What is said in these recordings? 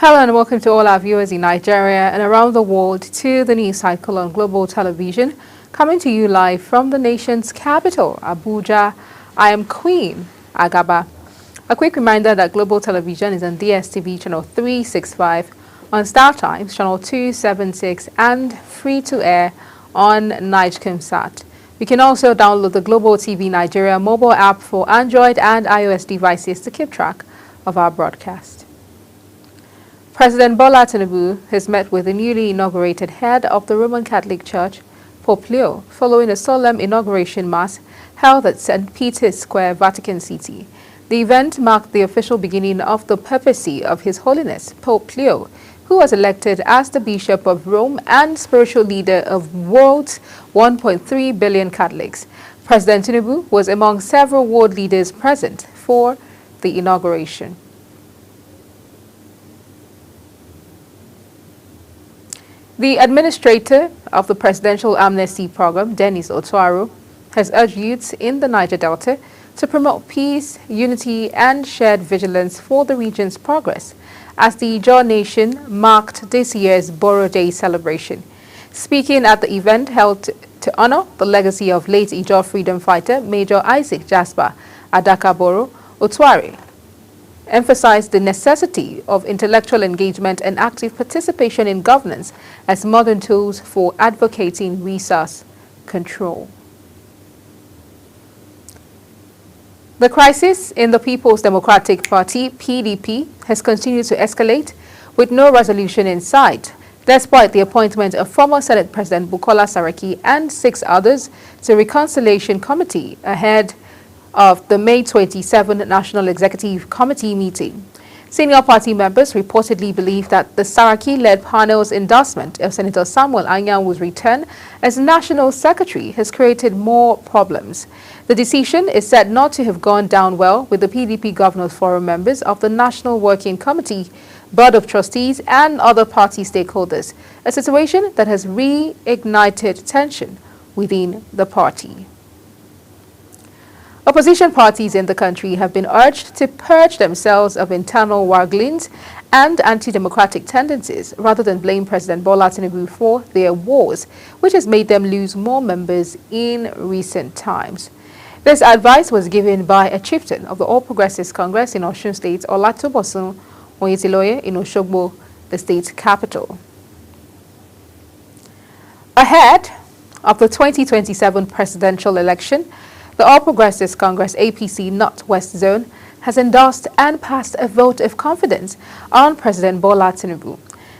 Hello and welcome to all our viewers in Nigeria and around the world to the news cycle on Global Television, coming to you live from the nation's capital, Abuja. I am Queen Agaba. A quick reminder that Global Television is on DSTV channel 365, on Star Times channel 276 and free to air on Nigecomsat. You can also download the Global TV Nigeria mobile app for Android and iOS devices to keep track of our broadcast. President Bola Tinubu has met with the newly inaugurated head of the Roman Catholic Church, Pope Leo, following a solemn inauguration mass held at St. Peter's Square, Vatican City. The event marked the official beginning of the papacy of His Holiness, Pope Leo, who was elected as the Bishop of Rome and spiritual leader of world's 1.3 billion Catholics. President Tinubu was among several world leaders present for the inauguration. The administrator of the Presidential Amnesty Program, Dennis Otuaro, has urged youths in the Niger Delta to promote peace, unity, and shared vigilance for the region's progress as the Jaw Nation marked this year's Boro Day celebration. Speaking at the event held to honor the legacy of late Ijaw freedom fighter Major Isaac Jasper Adaka Boro, Otuare emphasized the necessity of intellectual engagement and active participation in governance as modern tools for advocating resource control. The crisis in the People's Democratic Party, PDP, has continued to escalate with no resolution in sight, despite the appointment of former Senate President Bukola Saraki and 6 others to Reconciliation Committee ahead of the May 27 National Executive Committee meeting. Senior party members reportedly believe that the Saraki-led panel's endorsement of Senator Samuel Anyanwu's return as National Secretary has created more problems. The decision is said not to have gone down well with the PDP Governors Forum members of the National Working Committee, Board of Trustees and other party stakeholders, a situation that has reignited tension within the party. Opposition parties in the country have been urged to purge themselves of internal warglings and anti-democratic tendencies rather than blame President Bola Tinubu for their wars, which has made them lose more members in recent times. This advice was given by a chieftain of the All Progressives Congress in Osun State, Olatobosun Oyetiloye in Oshogbo, the state capital. Ahead of the 2027 presidential election, the All Progressives Congress APC Northwest Zone has endorsed and passed a vote of confidence on President Bola Tinubu.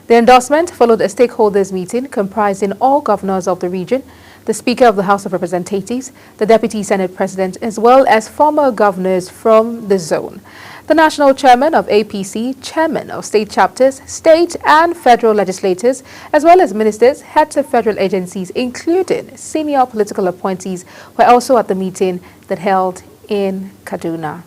The endorsement followed a stakeholders meeting comprising all governors of the region, the Speaker of the House of Representatives, the Deputy Senate President, as well as former governors from the zone. The National Chairman of APC, Chairman of state chapters, state and federal legislators, as well as ministers, heads of federal agencies, including senior political appointees, were also at the meeting that held in Kaduna.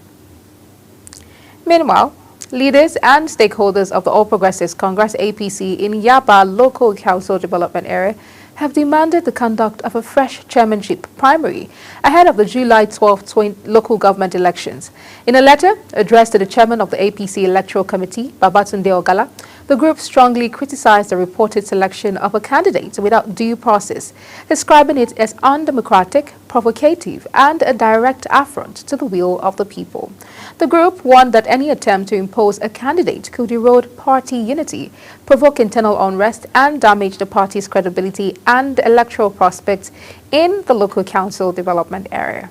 Meanwhile, leaders and stakeholders of the All Progressives Congress APC in Yaba Local Council Development Area have demanded the conduct of a fresh chairmanship primary ahead of the July 12 local government elections. In a letter addressed to the chairman of the APC Electoral Committee, Babatunde Ogala, the group strongly criticized the reported selection of a candidate without due process, describing it as undemocratic, provocative, and a direct affront to the will of the people. The group warned that any attempt to impose a candidate could erode party unity, provoke internal unrest, and damage the party's credibility and electoral prospects in the local council development area.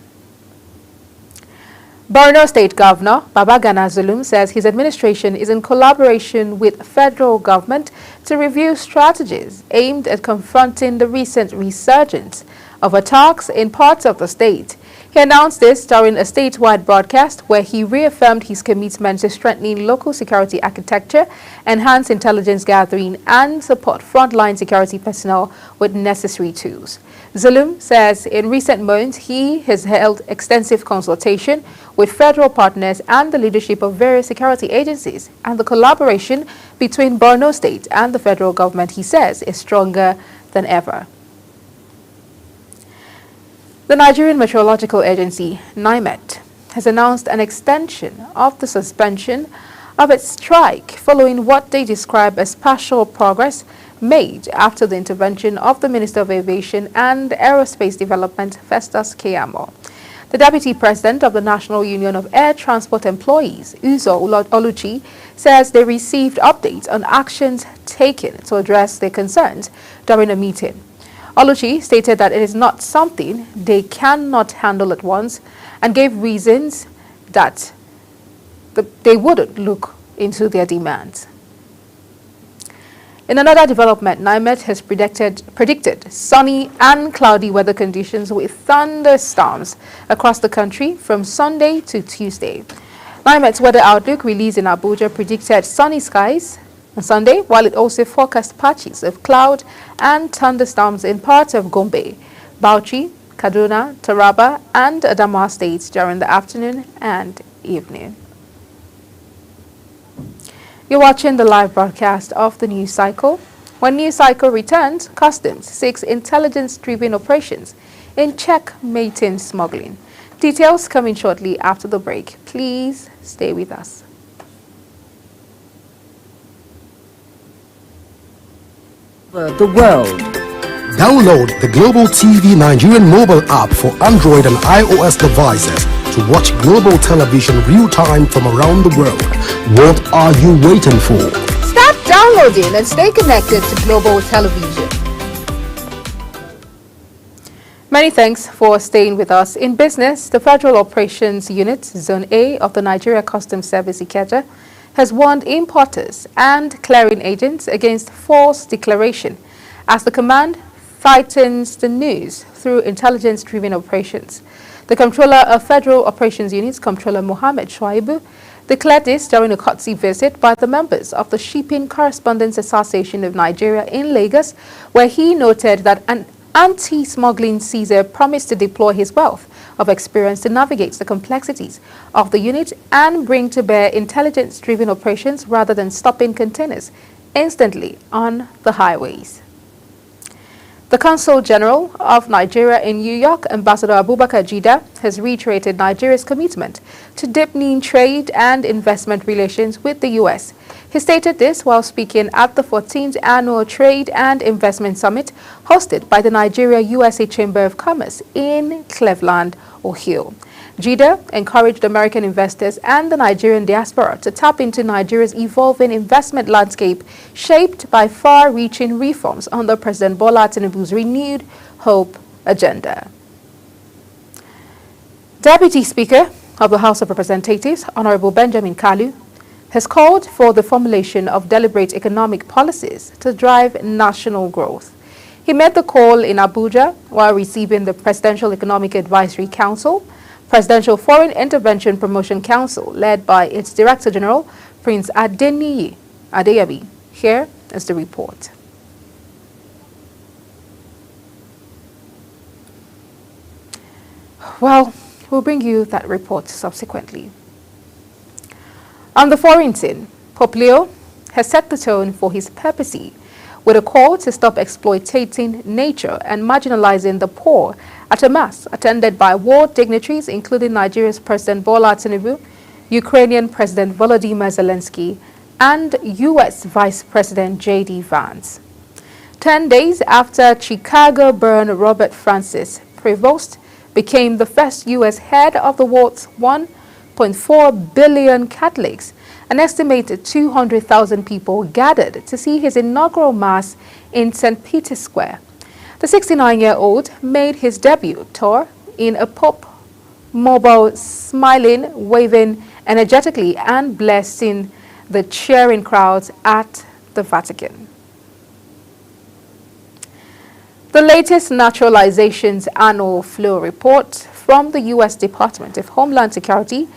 Borno State Governor Babagana Zulum says his administration is in collaboration with federal government to review strategies aimed at confronting the recent resurgence of attacks in parts of the state. He announced this during a statewide broadcast where he reaffirmed his commitment to strengthening local security architecture, enhance intelligence gathering, and support frontline security personnel with necessary tools. Zulum says in recent months he has held extensive consultation with federal partners and the leadership of various security agencies, and the collaboration between Borno State and the federal government, he says, is stronger than ever. The Nigerian Meteorological Agency, NIMET, has announced an extension of the suspension of its strike following what they describe as partial progress made after the intervention of the Minister of Aviation and Aerospace Development, Festus Keyamo. The Deputy President of the National Union of Air Transport Employees, Uzo Oluchi, says they received updates on actions taken to address their concerns during a meeting. Oluchi stated that it is not something they cannot handle at once and gave reasons that they wouldn't look into their demands. In another development, NIMET has predicted sunny and cloudy weather conditions with thunderstorms across the country from Sunday to Tuesday. NIMET's weather outlook released in Abuja predicted sunny skies on Sunday, while it also forecast patches of cloud and thunderstorms in parts of Gombe, Bauchi, Kaduna, Taraba, and Adamawa states during the afternoon and evening. You're watching the live broadcast of the News Cycle. When News Cycle returns, Customs seeks intelligence-driven operations in checkmating smuggling. Details coming shortly after the break. Please stay with us. The world. Download the Global TV Nigerian mobile app for Android and iOS devices to watch global television real-time from around the world. What are you waiting for? Start downloading and stay connected to global television. Many thanks for staying with us. In business, the Federal Operations Unit, Zone A of the Nigeria Customs Service Ikeja, has warned importers and clearing agents against false declaration as the command tightens the news through intelligence-driven operations. The Comptroller of Federal Operations Units, Comptroller Mohammed Shuaibu, declared this during a courtesy visit by the members of the Shipping Correspondents Association of Nigeria in Lagos, where he noted that an anti-smuggling Caesar promised to deploy his wealth of experience to navigate the complexities of the unit and bring to bear intelligence-driven operations rather than stopping containers instantly on the highways. The Consul General of Nigeria in New York, Ambassador Abubakar Jida, has reiterated Nigeria's commitment to deepening trade and investment relations with the U.S. He stated this while speaking at the 14th Annual Trade and Investment Summit hosted by the Nigeria-USA Chamber of Commerce in Cleveland, Ohio. Jida encouraged American investors and the Nigerian diaspora to tap into Nigeria's evolving investment landscape shaped by far-reaching reforms under President Bola Tinubu's renewed hope agenda. Deputy Speaker of the House of Representatives, Honorable Benjamin Kalu, has called for the formulation of deliberate economic policies to drive national growth. He made the call in Abuja while receiving the Presidential Economic Advisory Council, Presidential Foreign Intervention Promotion Council, led by its Director General, Prince Adeniyi Adeyabi. Here is the report. Well, we'll bring you that report subsequently. On the foreign scene, Pope Leo has set the tone for his papacy with a call to stop exploiting nature and marginalizing the poor at a mass attended by world dignitaries including Nigeria's President Bola Tinubu, Ukrainian President Volodymyr Zelensky, and U.S. Vice President J.D. Vance. 10 days after Chicago-born Robert Francis Prevost became the first U.S. head of the world's 1.4 billion Catholics, an estimated 200,000 people gathered to see his inaugural mass in St. Peter's Square. The 69-year-old made his debut tour in a Pope mobile, smiling, waving energetically and blessing the cheering crowds at the Vatican. The latest Naturalizations Annual Flow Report from the U.S. Department of Homeland Security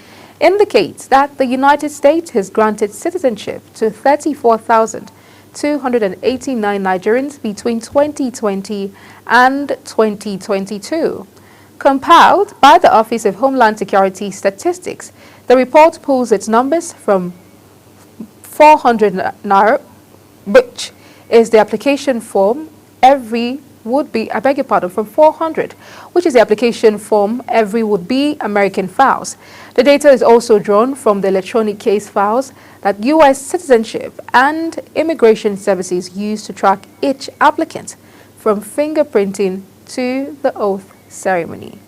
indicates that the United States has granted citizenship to 34,289 Nigerians between 2020 and 2022. Compiled by the Office of Homeland Security Statistics, the report pulls its numbers from 400 naira, which is the application form every would-be, I beg your pardon, from 400, which is the application form every would-be American files. The data is also drawn from the electronic case files that U.S. Citizenship and Immigration Services use to track each applicant, from fingerprinting to the oath ceremony.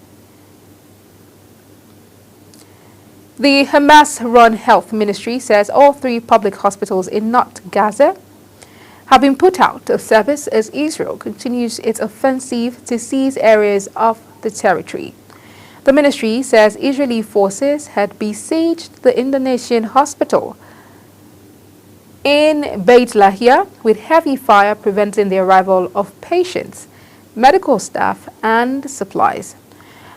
The Hamas-run health ministry says all 3 public hospitals in North Gaza have been put out of service as Israel continues its offensive to seize areas of the territory. The ministry says Israeli forces had besieged the Indonesian hospital in Beit Lahia with heavy fire preventing the arrival of patients, medical staff and supplies.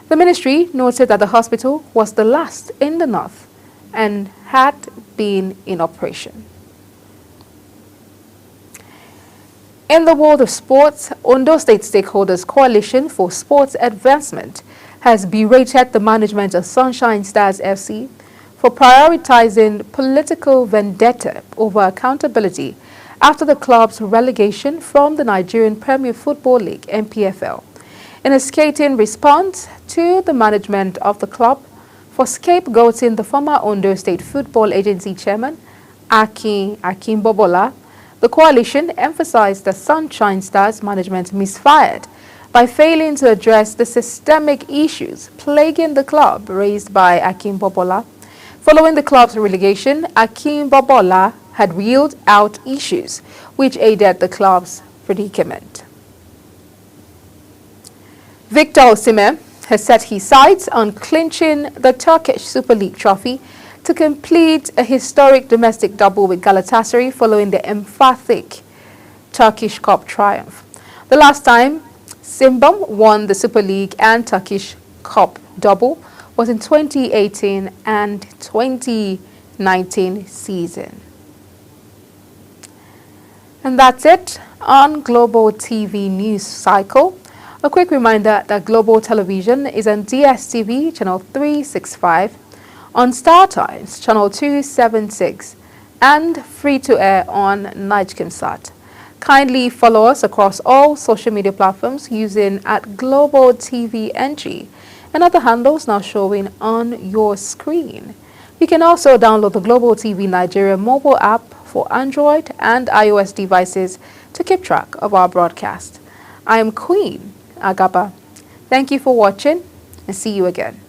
The ministry noted that the hospital was the last in the north and had been in operation. In the world of sports, Ondo State Stakeholders Coalition for Sports Advancement has berated the management of Sunshine Stars FC for prioritizing political vendetta over accountability after the club's relegation from the Nigerian Premier Football League (NPFL). In a scathing response to the management of the club for scapegoating the former Ondo State Football Agency chairman, Akin Bobola, the coalition emphasized that Sunshine Stars management misfired by failing to address the systemic issues plaguing the club raised by Akin Bobola. Following the club's relegation, Akin Bobola had reeled out issues which aided the club's predicament. Victor Osimhen has set his sights on clinching the Turkish Super League trophy to complete a historic domestic double with Galatasaray following the emphatic Turkish Cup triumph. The last time Simbam won the Super League and Turkish Cup double was in 2018 and 2019 season. And that's it on Global TV News Cycle. A quick reminder that Global Television is on DSTV channel 365, on StarTimes channel 276, and free-to-air on Nigecomsat. Kindly follow us across all social media platforms using @GlobalTVNG and other handles now showing on your screen. You can also download the Global TV Nigeria mobile app for Android and iOS devices to keep track of our broadcast. I am Queen Agaba. Thank you for watching and see you again.